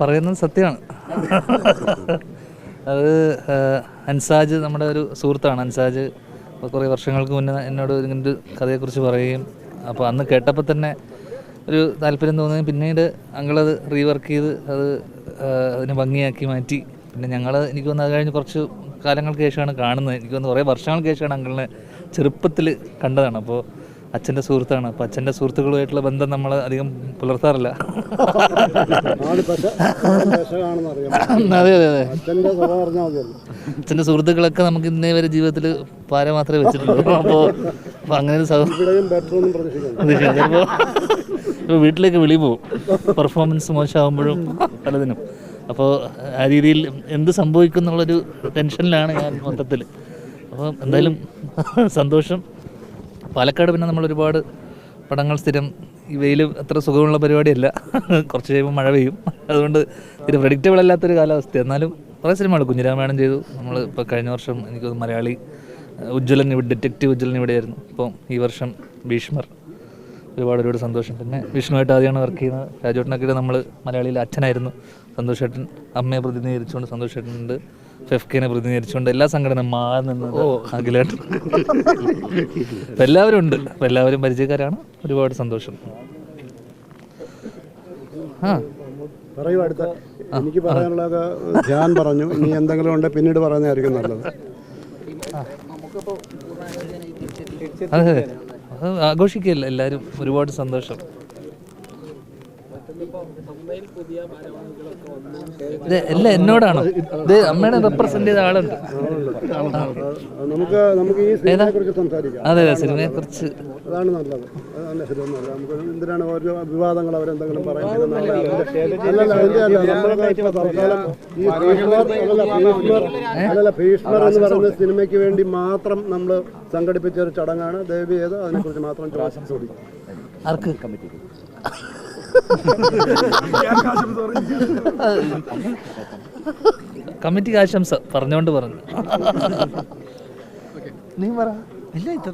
പറയുന്നത് സത്യമാണ്. അത് അൻസാജ് നമ്മുടെ ഒരു സുഹൃത്താണ്. അൻസാജ് കുറേ വർഷങ്ങൾക്ക് മുന്നേ എന്നോട് ഇങ്ങനൊരു കഥയെക്കുറിച്ച് പറയുകയും അപ്പോൾ അന്ന് കേട്ടപ്പോൾ തന്നെ ഒരു താല്പര്യം തോന്നുകയും പിന്നീട് അങ്ങളത് റീവർക്ക് ചെയ്ത് അതിനെ ഭംഗിയാക്കി മാറ്റി. പിന്നെ എനിക്ക് തോന്നുന്നു അത് കഴിഞ്ഞ് കുറച്ച് കാലങ്ങൾക്ക് ശേഷമാണ് കാണുന്നത്. എനിക്ക് തോന്നുന്നു കുറേ വർഷങ്ങൾക്ക് ശേഷമാണ് അങ്കിളിനെ ചെറുപ്പത്തിൽ കണ്ടതാണ്. അപ്പോൾ അച്ഛൻ്റെ സുഹൃത്താണ്. അപ്പോൾ അച്ഛൻ്റെ സുഹൃത്തുക്കളുമായിട്ടുള്ള ബന്ധം നമ്മൾ അധികം പുലർത്താറില്ല. അതെ അതെ അതെ. അച്ഛൻ്റെ സുഹൃത്തുക്കളൊക്കെ നമുക്ക് ഇന്നേ വരെ ജീവിതത്തിൽ പാര മാത്രമേ വെച്ചിട്ടുള്ളൂ. അപ്പോൾ അങ്ങനെ ഇപ്പോൾ വീട്ടിലേക്ക് വിളി പോവും, പെർഫോമൻസ് മോശമാകുമ്പോഴും പലതിനും. അപ്പോൾ ആ രീതിയിൽ എന്ത് സംഭവിക്കും എന്നുള്ളൊരു ടെൻഷനിലാണ് ഞാൻ മൊത്തത്തിൽ. അപ്പോൾ എന്തായാലും സന്തോഷം. പാലക്കാട് പിന്നെ നമ്മൾ ഒരുപാട് പടങ്ങൾ സ്ഥിരം, ഈ വെയിൽ അത്ര സുഖമുള്ള പരിപാടിയല്ല. കുറച്ച് കഴിയുമ്പോൾ മഴ പെയ്യും. അതുകൊണ്ട് ഇത് പ്രഡിക്റ്റബിൾ അല്ലാത്തൊരു കാലാവസ്ഥ. എന്നാലും കുറേ സിനിമകൾ കുഞ്ഞിരാമായണം ചെയ്തു നമ്മൾ. ഇപ്പോൾ കഴിഞ്ഞ വർഷം എനിക്ക് മലയാളി ഉജ്ജ്വലൻ ഡിറ്റക്റ്റീവ് ഉജ്ജ്വലൻ ഇവിടെയായിരുന്നു. ഇപ്പോൾ ഈ വർഷം ഭീഷ്മർ. ഒരുപാട് സന്തോഷം. പിന്നെ വിഷ്ണുവായിട്ട് ആദ്യമാണ് വർക്ക് ചെയ്യുന്നത്. രാജോട്ടനൊക്കെ നമ്മൾ മലയാളിയിൽ അച്ഛനായിരുന്നു. സന്തോഷ് ചേട്ടൻ അമ്മയെ പ്രതിനിധീകരിച്ചുകൊണ്ട്, സന്തോഷ് ചേട്ടനുണ്ട് ഫെഫ്കേനെ പ്രതിനിധീകരിച്ചുകൊണ്ട്, എല്ലാ സംഘടന നിന്നത് അഖിലേട്ടൻ. അപ്പം എല്ലാവരും ഉണ്ട്. അപ്പം എല്ലാവരും പരിചയക്കാരാണ്. ഒരുപാട് സന്തോഷം. എനിക്ക് പറയാനുള്ളത് ധ്യാൻ പറഞ്ഞു. ഇനി എന്തെങ്കിലും ഉണ്ട് പിന്നീട് പറയുന്നതായിരിക്കും നല്ലത്. അതെ, അത് ആഘോഷിക്കുകയല്ല എല്ലാവരും. ഒരുപാട് സന്തോഷം. എല്ലാം എന്നോടാണോ? ഇത് അമ്മേനെ റെപ്രസെന്റ് ചെയ്ത ആളുണ്ട്. നമുക്ക് ഈ സിനിമയെക്കുറിച്ച് സംസാരിക്കാം. അതെ അതെ, സിനിമയെ കുറിച്ച് അതാണ് നല്ലത്. നമുക്ക് എന്തിനാണ് ഓരോ വിവാദങ്ങൾ അവരെന്തെങ്കിലും പറയുന്നത്? ഭീഷ്മർ എന്ന് പറയുന്ന സിനിമയ്ക്ക് വേണ്ടി മാത്രം നമ്മൾ സംഘടിപ്പിച്ച ഒരു ചടങ്ങാണ്. ദയവ് ചെയ്ത് അതിനെക്കുറിച്ച് മാത്രം ചോദിച്ചു. ആർക്ക്? കമ്മിറ്റിക്ക് ആശംസ പറഞ്ഞോണ്ട് പറഞ്ഞു. നീ പറ. ഇല്ല, ഇത്ര